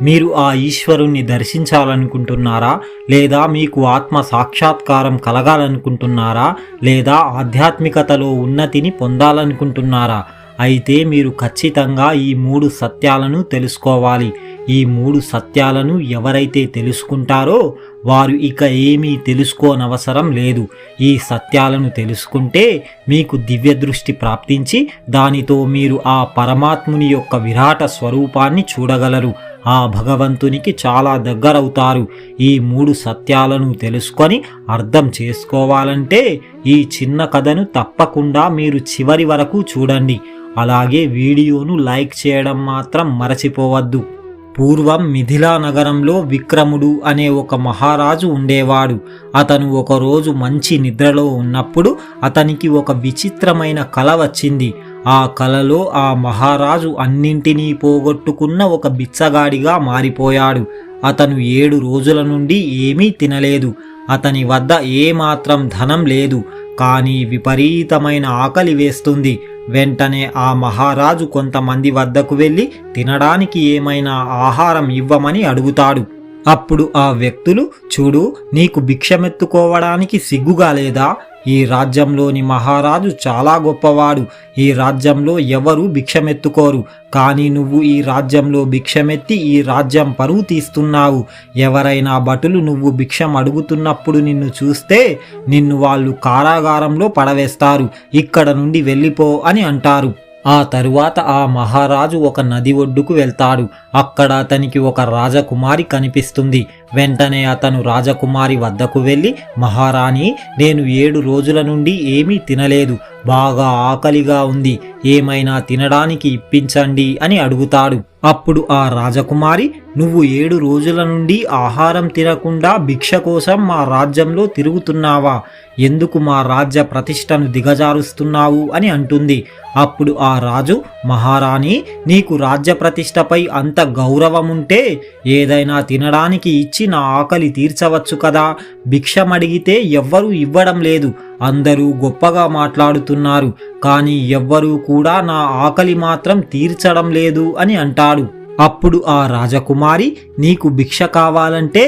మీరు ఆ ఈశ్వరుణ్ణి దర్శించాలనుకుంటున్నారా? లేదా మీకు ఆత్మ సాక్షాత్కారం కలగాలనుకుంటున్నారా? లేదా ఆధ్యాత్మికతలో ఉన్నతిని పొందాలనుకుంటున్నారా? అయితే మీరు ఖచ్చితంగా ఈ 3 సత్యాలను తెలుసుకోవాలి. ఈ 3 సత్యాలను ఎవరైతే తెలుసుకుంటారో వారు ఇక ఏమీ తెలుసుకోనవసరం లేదు. ఈ సత్యాలను తెలుసుకుంటే మీకు దివ్య దృష్టి ప్రాప్తించి దానితో మీరు ఆ పరమాత్ముని యొక్క విరాట స్వరూపాన్ని చూడగలరు. ఆ భగవంతునికి చాలా దగ్గరవుతారు. ఈ 3 సత్యాలను తెలుసుకొని అర్థం చేసుకోవాలంటే ఈ చిన్న కథను తప్పకుండా మీరు చివరి వరకు చూడండి. అలాగే వీడియోను లైక్ చేయడం మాత్రం మరచిపోవద్దు. పూర్వం మిథిలా నగరంలో విక్రముడు అనే ఒక మహారాజు ఉండేవాడు. అతను ఒకరోజు మంచి నిద్రలో ఉన్నప్పుడు అతనికి ఒక విచిత్రమైన కల వచ్చింది. ఆ కలలో ఆ మహారాజు అన్నింటినీ పోగొట్టుకున్న ఒక బిచ్చగాడిగా మారిపోయాడు. అతను 7 రోజుల నుండి ఏమీ తినలేదు. అతని వద్ద ఏమాత్రం ధనం లేదు. కానీ విపరీతమైన ఆకలి వేస్తుంది. వెంటనే ఆ మహారాజు కొంతమంది వద్దకు వెళ్ళి తినడానికి ఏమైనా ఆహారం ఇవ్వమని అడుగుతాడు. అప్పుడు ఆ వ్యక్తులు, చూడు, నీకు భిక్షమెత్తుకోవడానికి సిగ్గుగా లేదా? ఈ రాజ్యంలోని మహారాజు చాలా గొప్పవాడు. ఈ రాజ్యంలో ఎవరు భిక్షమెత్తుకోరు. కానీ నువ్వు ఈ రాజ్యంలో భిక్షమెత్తి ఈ రాజ్యం పరువు తీస్తున్నావు. ఎవరైనా భటులు నువ్వు భిక్షం అడుగుతున్నప్పుడు నిన్ను చూస్తే నిన్ను వాళ్ళు కారాగారంలో పడవేస్తారు. ఇక్కడ నుండి వెళ్ళిపో అని అంటారు. ఆ తరువాత ఆ మహారాజు ఒక నది ఒడ్డుకు వెళ్తాడు. అక్కడ అతనికి ఒక రాజకుమారి కనిపిస్తుంది. వెంటనే అతను రాజకుమారి వద్దకు వెళ్ళి, మహారాణి, నేను 7 రోజుల నుండి ఏమీ తినలేదు. బాగా ఆకలిగా ఉంది. ఏమైనా తినడానికి ఇప్పించండి అని అడుగుతాడు. అప్పుడు ఆ రాజకుమారి, నువ్వు 7 రోజుల నుండి ఆహారం తినకుండా భిక్ష కోసం మా రాజ్యంలో తిరుగుతున్నావా? ఎందుకు మా రాజ్య ప్రతిష్టను దిగజారుస్తున్నావు అని అంటుంది. అప్పుడు ఆ రాజు, మహారాణి, నీకు రాజ్య ప్రతిష్టపై అంత గౌరవముంటే ఏదైనా తినడానికి ఇచ్చి నా ఆకలి తీర్చవచ్చు కదా. భిక్షమడిగితే ఎవ్వరూ ఇవ్వడం లేదు. అందరూ గొప్పగా మాట్లాడుతున్నారు. కానీ ఎవ్వరూ కూడా నా ఆకలి మాత్రం తీర్చడం లేదు అని అంటాడు. అప్పుడు ఆ రాజకుమారి, నీకు భిక్ష కావాలంటే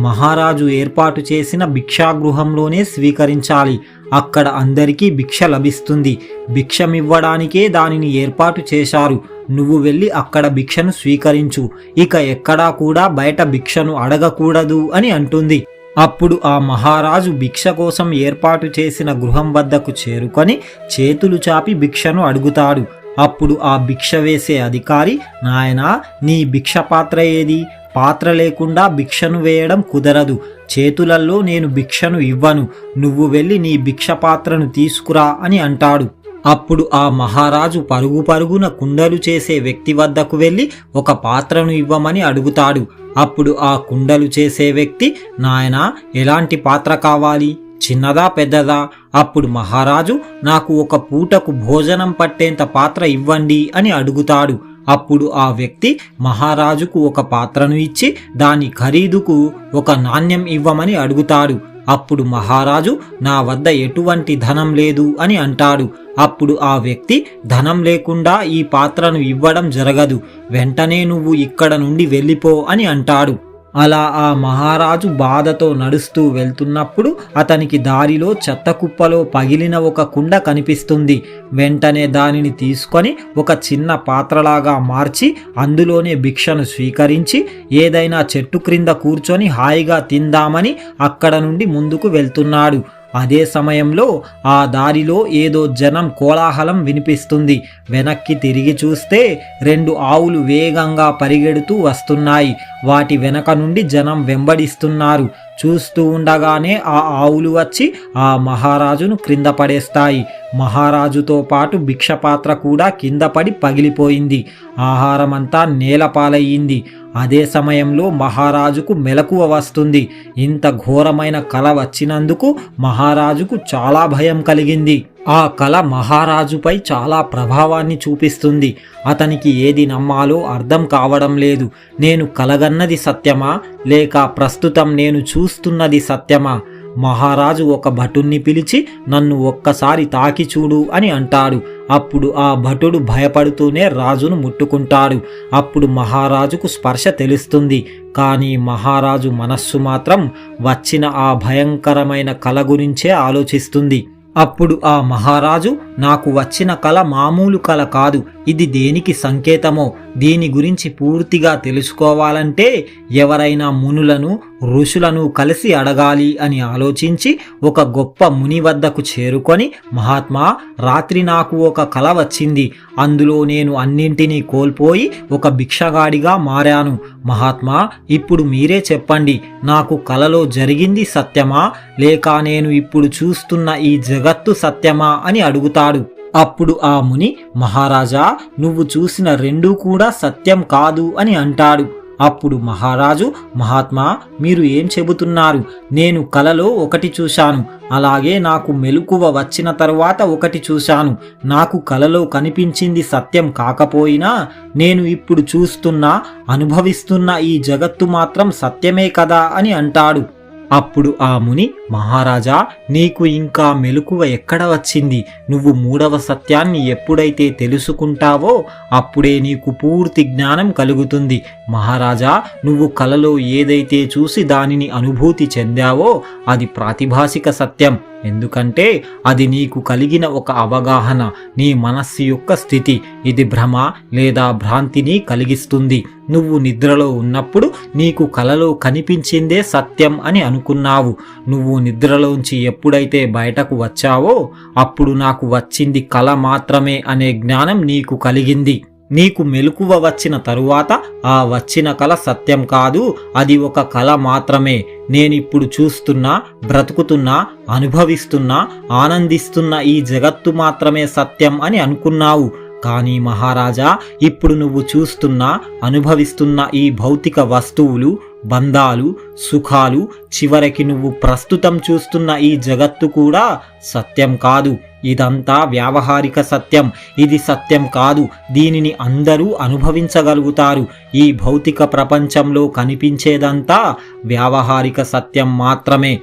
మహారాజు ఏర్పాటు చేసిన భిక్షాగృహంలోనే స్వీకరించాలి. అక్కడ అందరికీ భిక్ష లభిస్తుంది. భిక్షమివ్వడానికే దానిని ఏర్పాటు చేశారు. నువ్వు వెళ్ళి అక్కడ భిక్షను స్వీకరించు. ఇక ఎక్కడా కూడా బయట భిక్షను అడగకూడదు అని అంటుంది. అప్పుడు ఆ మహారాజు భిక్ష కోసం ఏర్పాటు చేసిన గృహం వద్దకు చేరుకొని చేతులు చాపి భిక్షను అడుగుతాడు. అప్పుడు ఆ భిక్ష వేసే అధికారి, నాయనా, నీ భిక్ష పాత్ర ఏది? పాత్ర లేకుండా భిక్షను వేయడం కుదరదు. చేతులల్లో నేను భిక్షను ఇవ్వను. నువ్వు వెళ్ళి నీ భిక్ష పాత్రను తీసుకురా అని అంటాడు. అప్పుడు ఆ మహారాజు పరుగు పరుగున కుండలు చేసే వ్యక్తి వద్దకు వెళ్ళి ఒక పాత్రను ఇవ్వమని అడుగుతాడు. అప్పుడు ఆ కుండలు చేసే వ్యక్తి, నాయనా, ఎలాంటి పాత్ర కావాలి? చిన్నదా పెద్దదా? అప్పుడు మహారాజు, నాకు ఒక పూటకు భోజనం పట్టేంత పాత్ర ఇవ్వండి అని అడుగుతాడు. అప్పుడు ఆ వ్యక్తి మహారాజుకు ఒక పాత్రను ఇచ్చి దాని ఖరీదుకు ఒక నాణ్యం ఇవ్వమని అడుగుతాడు. అప్పుడు మహారాజు, నా వద్ద ఎటువంటి ధనం లేదు అని అంటాడు. అప్పుడు ఆ వ్యక్తి, ధనం లేకుండా ఈ పాత్రను ఇవ్వడం జరగదు. వెంటనే నువ్వు ఇక్కడ నుండి వెళ్ళిపో అని అంటాడు. అలా ఆ మహారాజు బాధతో నడుస్తూ వెళ్తున్నప్పుడు అతనికి దారిలో చెత్త కుప్పలో పగిలిన ఒక కుండ కనిపిస్తుంది. వెంటనే దానిని తీసుకొని ఒక చిన్న పాత్రలాగా మార్చి అందులోనే భిక్షను స్వీకరించి ఏదైనా చెట్టు క్రింద కూర్చొని హాయిగా తిందామని అక్కడ నుండి ముందుకు వెళ్తున్నాడు. అదే సమయంలో ఆ దారిలో ఏదో జనం కోలాహలం వినిపిస్తుంది. వెనక్కి తిరిగి చూస్తే 2 ఆవులు వేగంగా పరిగెడుతూ వస్తున్నాయి. వాటి వెనక నుండి జనం వెంబడిస్తున్నారు. చూస్తూ ఉండగానే ఆ ఆవులు వచ్చి ఆ మహారాజును క్రింద పడేస్తాయి. మహారాజుతో పాటు భిక్షపాత్ర కూడా కింద పడి పగిలిపోయింది. ఆహారమంతా నేలపాలయ్యింది. అదే సమయంలో మహారాజుకు మెలకువ వస్తుంది. ఇంత ఘోరమైన కల వచ్చినందుకు మహారాజుకు చాలా భయం కలిగింది. ఆ కల మహారాజుపై చాలా ప్రభావాన్ని చూపిస్తుంది. అతనికి ఏది నమ్మాలో అర్థం కావడం లేదు. నేను కలగన్నది సత్యమా లేక ప్రస్తుతం నేను చూస్తున్నది సత్యమా? మహారాజు ఒక భటుణ్ణి పిలిచి నన్ను ఒక్కసారి తాకి చూడు అని అంటాడు. అప్పుడు ఆ భటుడు భయపడుతూనే రాజును ముట్టుకుంటాడు. అప్పుడు మహారాజుకు స్పర్శ తెలుస్తుంది. కానీ మహారాజు మనస్సు మాత్రం వచ్చిన ఆ భయంకరమైన కల గురించే ఆలోచిస్తుంది. అప్పుడు ఆ మహారాజు నాకు వచ్చిన కల మామూలు కల కాదు, ఇది దేనికి సంకేతమో దీని గురించి పూర్తిగా తెలుసుకోవాలంటే ఎవరైనా మునులను ఋషులను కలిసి అడగాలి అని ఆలోచించి ఒక గొప్ప ముని వద్దకు చేరుకొని, మహాత్మా, రాత్రి నాకు ఒక కల వచ్చింది. అందులో నేను అన్నింటినీ కోల్పోయి ఒక భిక్షగాడిగా మారాను. మహాత్మా, ఇప్పుడు మీరే చెప్పండి, నాకు కలలో జరిగింది సత్యమా లేక నేను ఇప్పుడు చూస్తున్న ఈ జగత్తు సత్యమా అని అడుగుతాడు. అప్పుడు ఆ ముని, మహారాజా, నువ్వు చూసిన రెండూ కూడా సత్యం కాదు అని అంటాడు. అప్పుడు మహారాజు, మహాత్మా, మీరు ఏం చెబుతున్నారు? నేను కలలో ఒకటి చూశాను, అలాగే నాకు మెలకువ వచ్చిన తరువాత ఒకటి చూశాను. నాకు కలలో కనిపించింది సత్యం కాకపోయినా నేను ఇప్పుడు చూస్తున్న అనుభవిస్తున్న ఈ జగత్తు మాత్రం సత్యమే కదా అని అంటాడు. అప్పుడు ఆ ముని, మహారాజా, నీకు ఇంకా మెలకువ ఎక్కడ వచ్చింది? నువ్వు మూడవ సత్యాన్ని ఎప్పుడైతే తెలుసుకుంటావో అప్పుడే నీకు పూర్తి జ్ఞానం కలుగుతుంది. మహారాజా, నువ్వు కలలో ఏదైతే చూసి దానిని అనుభూతి చెందావో అది ప్రాతిభాసిక సత్యం. ఎందుకంటే అది నీకు కలిగిన ఒక అవగాహన, నీ మనస్సు యొక్క స్థితి. ఇది భ్రమ లేదా భ్రాంతిని కలిగిస్తుంది. నువ్వు నిద్రలో ఉన్నప్పుడు నీకు కలలో కనిపించిందే సత్యం అని అనుకున్నావు. నువ్వు నిద్రలోంచి ఎప్పుడైతే బయటకు వచ్చావో అప్పుడు నాకు వచ్చింది కల మాత్రమే అనే జ్ఞానం నీకు కలిగింది. నీకు మెలకువ వచ్చిన తరువాత ఆ వచ్చిన కల సత్యం కాదు, అది ఒక కల మాత్రమే. నేనిప్పుడు చూస్తున్నా, బ్రతుకుతున్నా, అనుభవిస్తున్నా, ఆనందిస్తున్న ఈ జగత్తు మాత్రమే సత్యం అని అనుకున్నావు. కానీ మహారాజా, ఇప్పుడు నువ్వు చూస్తున్నా, అనుభవిస్తున్న ఈ భౌతిక వస్తువులు, బంధాలు, సుఖాలు, చివరికి నువ్వు ప్రస్తుతం చూస్తున్న ఈ జగత్తు కూడా సత్యం కాదు. ఇదంతా వ్యావహారిక సత్యం. ఇది సత్యం కాదు. దీనిని అందరూ అనుభవించగలుగుతారు. ఈ భౌతిక ప్రపంచంలో కనిపించేదంతా వ్యావహారిక సత్యం మాత్రమే.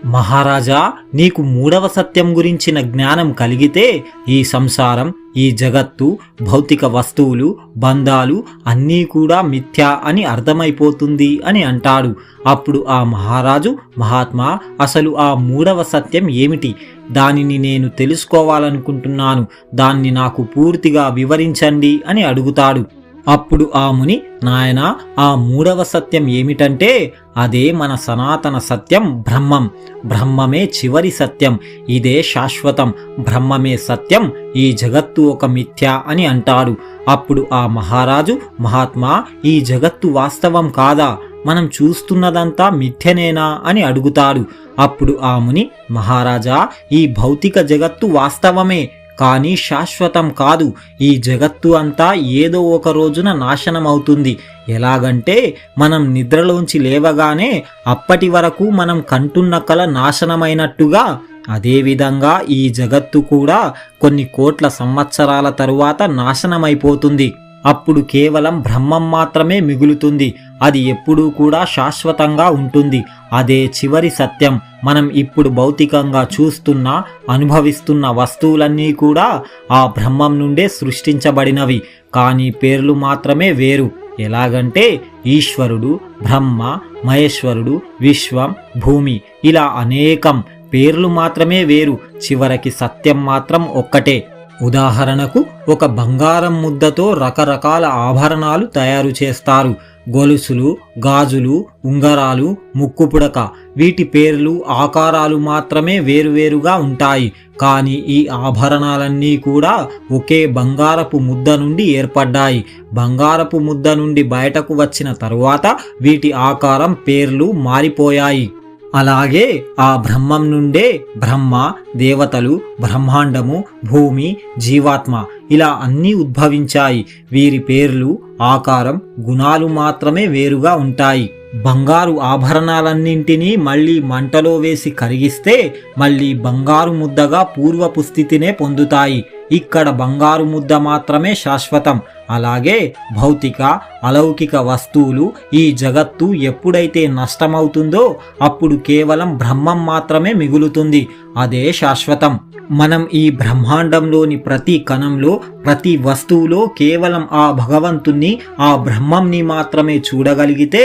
మహారాజా, నీకు మూడవ సత్యం గురించిన జ్ఞానం కలిగితే ఈ సంసారం, ఈ జగత్తు, భౌతిక వస్తువులు, బంధాలు అన్నీ కూడా మిథ్యా అని అర్థమైపోతుంది అని అంటాడు. అప్పుడు ఆ మహారాజు, మహాత్మా, అసలు ఆ మూడవ సత్యం ఏమిటి? దానిని నేను తెలుసుకోవాలనుకుంటున్నాను. దాన్ని నాకు పూర్తిగా వివరించండి అని అడుగుతాడు. అప్పుడు ఆ ముని, నాయనా, ఆ మూడవ సత్యం ఏమిటంటే అదే మన సనాతన సత్యం, బ్రహ్మం. బ్రహ్మమే చివరి సత్యం. ఇదే శాశ్వతం. బ్రహ్మమే సత్యం. ఈ జగత్తు ఒక మిథ్య అని అంటాడు. అప్పుడు ఆ మహారాజు, మహాత్మా, ఈ జగత్తు వాస్తవం కాదా? మనం చూస్తున్నదంతా మిథ్యనేనా అని అడుగుతాడు. అప్పుడు ఆ ముని, మహారాజా, ఈ భౌతిక జగత్తు వాస్తవమే, కానీ శాశ్వతం కాదు. ఈ జగత్తు అంతా ఏదో ఒక రోజున నాశనమవుతుంది. ఎలాగంటే మనం నిద్రలోంచి లేవగానే అప్పటి వరకు మనం కంటున్న కల నాశనమైనట్టుగా, అదేవిధంగా ఈ జగత్తు కూడా కొన్ని కోట్ల సంవత్సరాల తరువాత నాశనమైపోతుంది. అప్పుడు కేవలం బ్రహ్మం మాత్రమే మిగులుతుంది. అది ఎప్పుడూ కూడా శాశ్వతంగా ఉంటుంది. అదే చివరి సత్యం. మనం ఇప్పుడు భౌతికంగా చూస్తున్న, అనుభవిస్తున్న వస్తువులన్నీ కూడా ఆ బ్రహ్మం నుండే సృష్టించబడినవి. కానీ పేర్లు మాత్రమే వేరు. ఎలాగంటే ఈశ్వరుడు, బ్రహ్మ, మహేశ్వరుడు, విశ్వం, భూమి, ఇలా అనేకం. పేర్లు మాత్రమే వేరు. చివరికి సత్యం మాత్రం ఒక్కటే. ఉదాహరణకు ఒక బంగారం ముద్దతో రకరకాల ఆభరణాలు తయారు చేస్తారు. గొలుసులు, గాజులు, ఉంగరాలు, ముక్కుపుడక, వీటి పేర్లు, ఆకారాలు మాత్రమే వేరువేరుగా ఉంటాయి. కానీ ఈ ఆభరణాలన్నీ కూడా ఒకే బంగారపు ముద్ద నుండి ఏర్పడ్డాయి. బంగారపు ముద్ద నుండి బయటకు వచ్చిన తరువాత వీటి ఆకారం, పేర్లు మారిపోయాయి. అలాగే ఆ బ్రహ్మం నుండే బ్రహ్మ, దేవతలు, బ్రహ్మాండము, భూమి, జీవాత్మ ఇలా అన్నీ ఉద్భవించాయి. వీరి పేర్లు, ఆకారం, గుణాలు మాత్రమే వేరుగా ఉంటాయి. బంగారు ఆభరణాలన్నింటినీ మళ్ళీ మంటలో వేసి కరిగిస్తే మళ్ళీ బంగారు ముద్దగా పూర్వపు స్థితినే పొందుతాయి. ఇక్కడ బంగారు ముద్ద మాత్రమే శాశ్వతం. అలాగే భౌతిక, అలౌకిక వస్తువులు, ఈ జగత్తు ఎప్పుడైతే నష్టమవుతుందో అప్పుడు కేవలం బ్రహ్మం మాత్రమే మిగులుతుంది. అదే శాశ్వతం. మనం ఈ బ్రహ్మాండంలోని ప్రతి కణంలో, ప్రతి వస్తువులో కేవలం ఆ భగవంతుణ్ణి, ఆ బ్రహ్మంని మాత్రమే చూడగలిగితే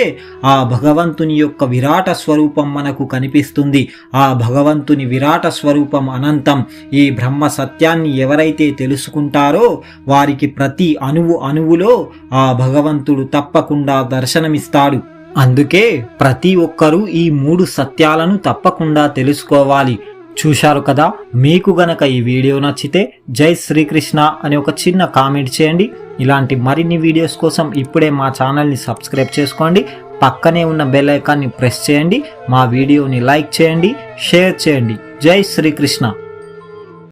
ఆ భగవంతుని యొక్క విరాట స్వరూపం మనకు కనిపిస్తుంది. ఆ భగవంతుని విరాట స్వరూపం అనంతం. ఈ బ్రహ్మ సత్యాన్ని ఎవరైతే తెలుసుకుంటారో వారికి ప్రతి అణువులో ఆ భగవంతుడు తప్పకుండా దర్శనమిస్తాడు. అందుకే ప్రతి ఒక్కరూ ఈ 3 సత్యాలను తప్పకుండా తెలుసుకోవాలి. చూశారు కదా, మీకు గనక ఈ వీడియో నచ్చితే జై శ్రీకృష్ణ అని ఒక చిన్న కామెంట్ చేయండి. ఇలాంటి మరిన్ని వీడియోస్ కోసం ఇప్పుడే మా ఛానల్ని సబ్స్క్రైబ్ చేసుకోండి. పక్కనే ఉన్న బెల్ ఐకాన్ని ప్రెస్ చేయండి. మా వీడియోని లైక్ చేయండి, షేర్ చేయండి. జై శ్రీకృష్ణ.